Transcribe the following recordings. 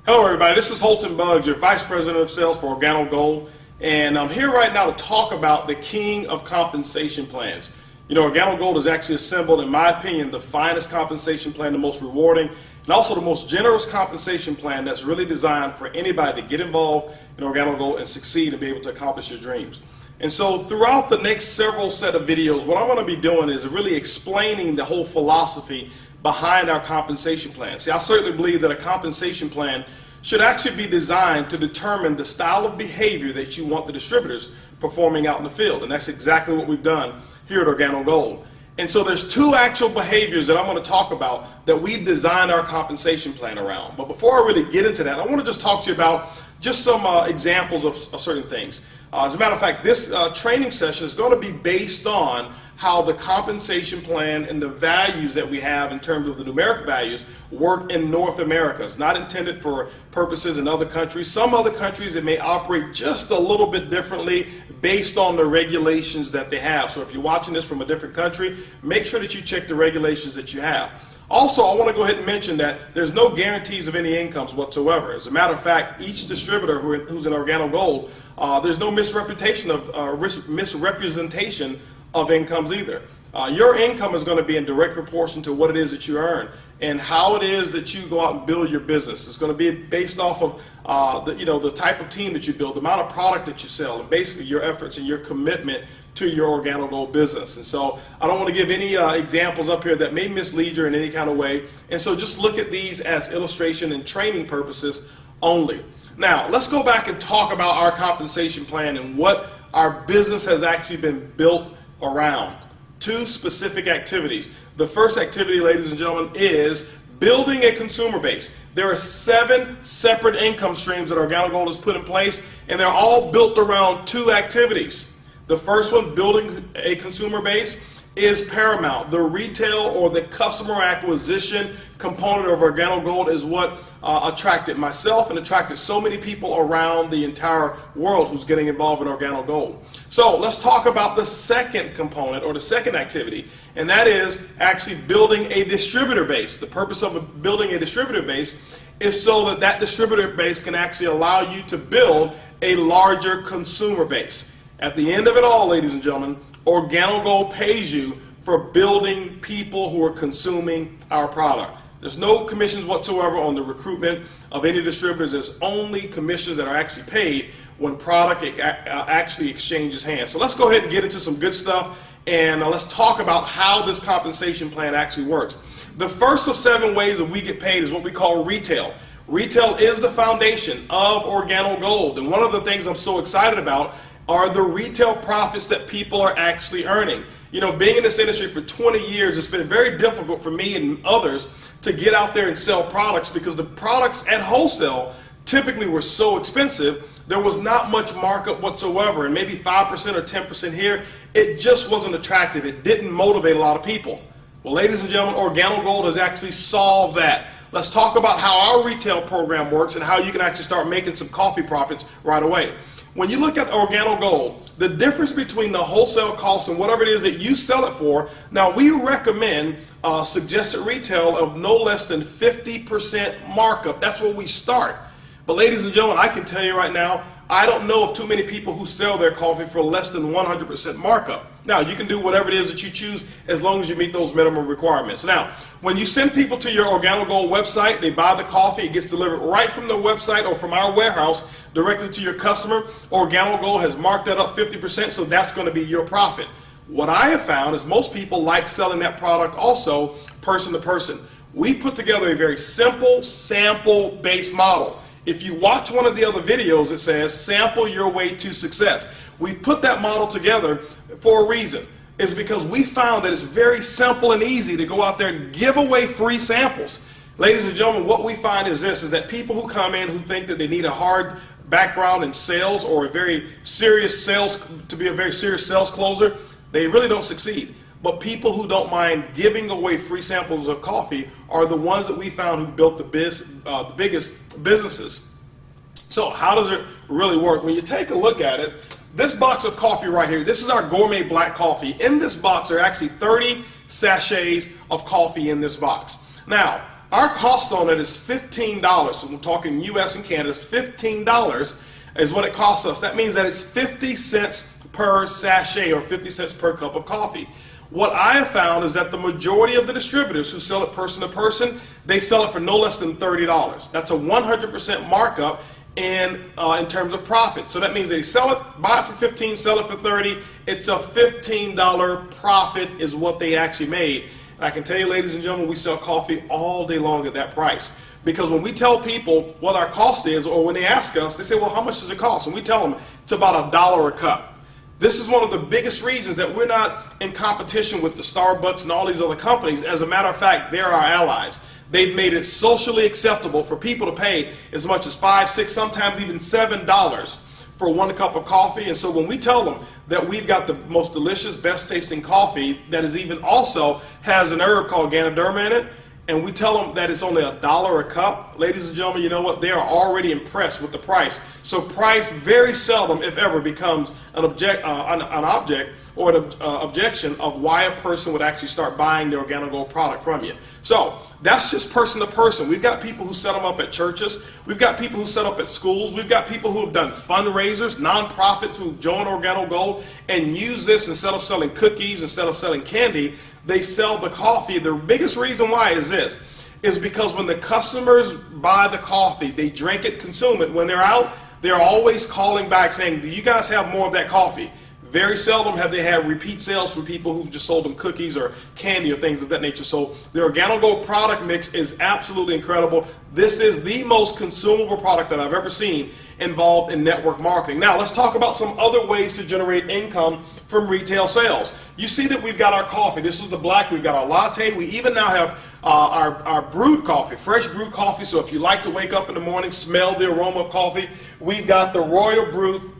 Hello everybody, this is Holton Buggs, your Vice President of Sales for Organo Gold, and I'm here right now to talk about the king of compensation plans. You know, Organo Gold has actually assembled, in my opinion, the finest compensation plan, the most rewarding, and also the most generous compensation plan that's really designed for anybody to get involved in Organo Gold and succeed and be able to accomplish your dreams. And so throughout the next several set of videos, what I'm going to be doing is really explaining the whole philosophy behind our compensation plan. See, I certainly believe that a compensation plan should actually be designed to determine the style of behavior that you want the distributors performing out in the field. And that's exactly what we've done here at Organo Gold. And so there's two actual behaviors that I'm going to talk about that we've designed our compensation plan around. But before I really get into that, I want to just talk to you about just some examples of certain things. As a matter of fact, this training session is going to be based on how the compensation plan and the values that we have in terms of the numeric values work in North America. It's not intended for purposes in other countries. Some other countries, it may operate just a little bit differently based on the regulations that they have. So if you're watching this from a different country, make sure that you check the regulations that you have. Also, I want to go ahead and mention that there's no guarantees of any incomes whatsoever. As a matter of fact, each distributor who's in Organo Gold, there's no misrepresentation of incomes either. Your income is going to be in direct proportion to what it is that you earn and how it is that you go out and build your business. It's going to be based off of the type of team that you build, the amount of product that you sell, and basically your efforts and your commitment to your Organo Gold business. And so I don't want to give any examples up here that may mislead you in any kind of way. And so just look at these as illustration and training purposes only. Now, let's go back and talk about our compensation plan and what our business has actually been built around. Two specific activities. The first activity, ladies and gentlemen, is building a consumer base. There are 7 separate income streams that Organo Gold has put in place, and they're all built around 2 activities. The first one, building a consumer base, is paramount. The retail or the customer acquisition component of Organo Gold is what attracted myself and attracted so many people around the entire world who's getting involved in Organo Gold. So let's talk about the second component or the second activity, and that is actually building a distributor base. The purpose of building a distributor base is so that that distributor base can actually allow you to build a larger consumer base. At the end of it all, ladies and gentlemen, Organo Gold pays you for building people who are consuming our product. There's no commissions whatsoever on the recruitment of any distributors. There's only commissions that are actually paid when product actually exchanges hands. So let's go ahead and get into some good stuff, and let's talk about how this compensation plan actually works. The first of 7 ways that we get paid is what we call retail. Retail is the foundation of Organo Gold, and one of the things I'm so excited about are the retail profits that people are actually earning. You know, being in this industry for 20 years, it's been very difficult for me and others to get out there and sell products because the products at wholesale typically were so expensive, there was not much markup whatsoever, and maybe 5% or 10% here. It just wasn't attractive. It didn't motivate a lot of people. Well, ladies and gentlemen, Organo Gold has actually solved that. Let's talk about how our retail program works and how you can actually start making some coffee profits right away. When you look at Organo Gold, the difference between the wholesale cost and whatever it is that you sell it for, now we recommend suggested retail of no less than 50% markup. That's where we start. But ladies and gentlemen, I can tell you right now, I don't know of too many people who sell their coffee for less than 100% markup. Now, you can do whatever it is that you choose as long as you meet those minimum requirements. Now, when you send people to your Organo Gold website, they buy the coffee, it gets delivered right from the website or from our warehouse directly to your customer. Organo Gold has marked that up 50%, so that's going to be your profit. What I have found is most people like selling that product also person to person. We've put together a very simple sample-based model. If you watch one of the other videos, it says sample your way to success. We've put that model together for a reason. It's because we found that it's very simple and easy to go out there and give away free samples. Ladies and gentlemen, what we find is this, is that people who come in who think that they need a hard background in sales or a very serious sales, to be a very serious sales closer, they really don't succeed. But people who don't mind giving away free samples of coffee are the ones that we found who built the biggest businesses. So how does it really work? When you take a look at it, this box of coffee right here, this is our gourmet black coffee. In this box, there are actually 30 sachets of coffee in this box. Now, our cost on it is $15. So I'm talking US and Canada, it's $15 is what it costs us. That means that it's 50 cents per sachet or 50 cents per cup of coffee. What I have found is that the majority of the distributors who sell it person to person, they sell it for no less than $30. That's a 100% markup in terms of profit. So that means they sell it, buy it for 15, sell it for 30. It's a $15 profit is what they actually made. And I can tell you, ladies and gentlemen, we sell coffee all day long at that price. Because when we tell people what our cost is, or when they ask us, they say, well, how much does it cost? And we tell them it's about $1 a cup. This is one of the biggest reasons that we're not in competition with the Starbucks and all these other companies. As a matter of fact, they're our allies. They've made it socially acceptable for people to pay as much as $5, $6, sometimes even $7 for 1 cup of coffee. And so when we tell them that we've got the most delicious, best tasting coffee that is even also has an herb called Ganoderma in it, and we tell them that it's only $1 a cup, ladies and gentlemen, you know what? They are already impressed with the price. So price very seldom, if ever, becomes an object or an objection of why a person would actually start buying the Organo Gold product from you. So that's just person to person. We've got people who set them up at churches. We've got people who set up at schools. We've got people who have done fundraisers, nonprofits who've joined Organo Gold and use this instead of selling cookies, instead of selling candy. They sell the coffee. The biggest reason why is this, is because when the customers buy the coffee, they drink it, consume it. When they're out, they're always calling back saying, do you guys have more of that coffee? Very seldom have they had repeat sales from people who've just sold them cookies or candy or things of that nature. So the Organo Gold product mix is absolutely incredible. This is the most consumable product that I've ever seen involved in network marketing. Now let's talk about some other ways to generate income from retail sales. You see that we've got our coffee. This is the black. We've got our latte. We even now have our brewed coffee, fresh brewed coffee. So if you like to wake up in the morning, smell the aroma of coffee, we've got the Royal Brew.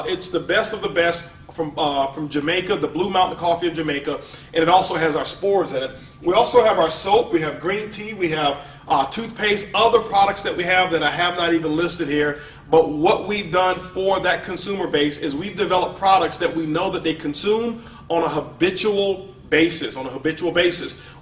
It's the best of the best from Jamaica, the Blue Mountain Coffee of Jamaica, and it also has our spores in it. We also have our soap, we have green tea, we have toothpaste, other products that we have that I have not even listed here. But what we've done for that consumer base is we've developed products that we know that they consume on a habitual basis.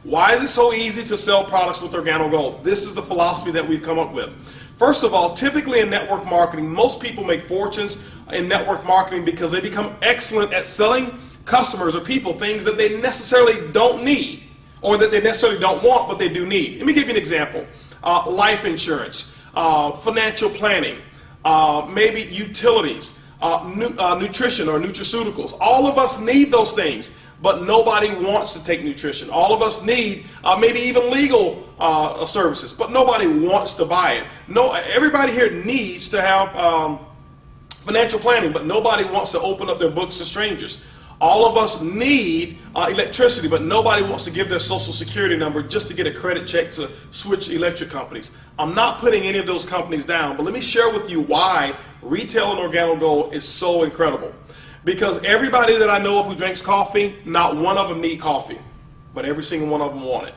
Why is it so easy to sell products with Organo Gold? This is the philosophy that we've come up with. First of all, typically in network marketing, most people make fortunes in network marketing because they become excellent at selling customers or people things that they necessarily don't need or that they necessarily don't want, but they do need. Let me give you an example. Life insurance, financial planning, maybe utilities, nutrition or nutraceuticals. All of us need those things, but nobody wants to take nutrition. All of us need maybe even legal services, but nobody wants to buy it. No, everybody here needs to have financial planning, but nobody wants to open up their books to strangers. All of us need electricity, but nobody wants to give their social security number just to get a credit check to switch electric companies. I'm not putting any of those companies down, but let me share with you why retail and Organo Gold is so incredible. Because everybody that I know of who drinks coffee, not one of them need coffee, but every single one of them want it.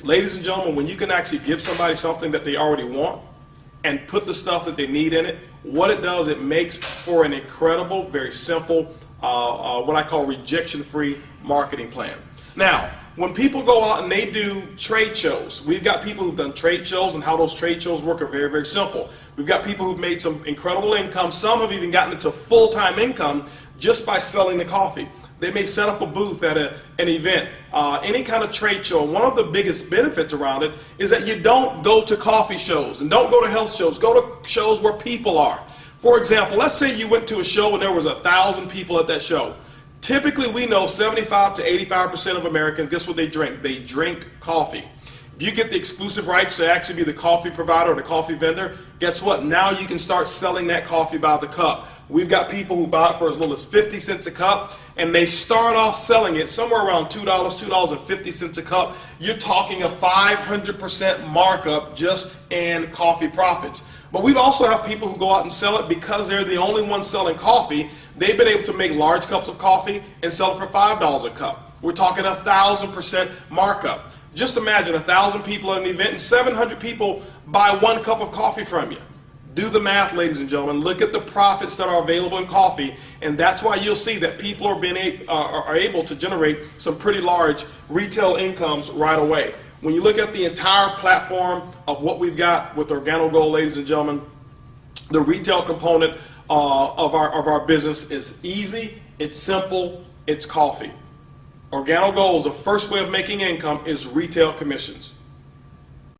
Ladies and gentlemen, when you can actually give somebody something that they already want and put the stuff that they need in it, what it does, it makes for an incredible, very simple, what I call rejection-free marketing plan. Now, when people go out and they do trade shows, we've got people who've done trade shows, and how those trade shows work are very, very simple. We've got people who've made some incredible income. Some have even gotten into full-time income just by selling the coffee. They may set up a booth at an event, any kind of trade show. And one of the biggest benefits around it is that you don't go to coffee shows and don't go to health shows. Go to shows where people are. For example, let's say you went to a show and there was 1,000 people at that show. Typically, we know 75 to 85% of Americans, guess what they drink? They drink coffee. If you get the exclusive rights to actually be the coffee provider or the coffee vendor, guess what? Now you can start selling that coffee by the cup. We've got people who buy it for as little as 50 cents a cup, and they start off selling it somewhere around $2, $2.50 a cup. You're talking a 500% markup just in coffee profits. But we also have people who go out and sell it because they're the only ones selling coffee. They've been able to make large cups of coffee and sell it for $5 a cup. We're talking 1,000% markup. Just imagine 1,000 people at an event and 700 people buy 1 cup of coffee from you. Do the math, ladies and gentlemen. Look at the profits that are available in coffee, and that's why you'll see that people are able to generate some pretty large retail incomes right away. When you look at the entire platform of what we've got with Organo Gold, ladies and gentlemen, the retail component of our business is easy, it's simple, it's coffee. Organo Gold's the first way of making income is retail commissions.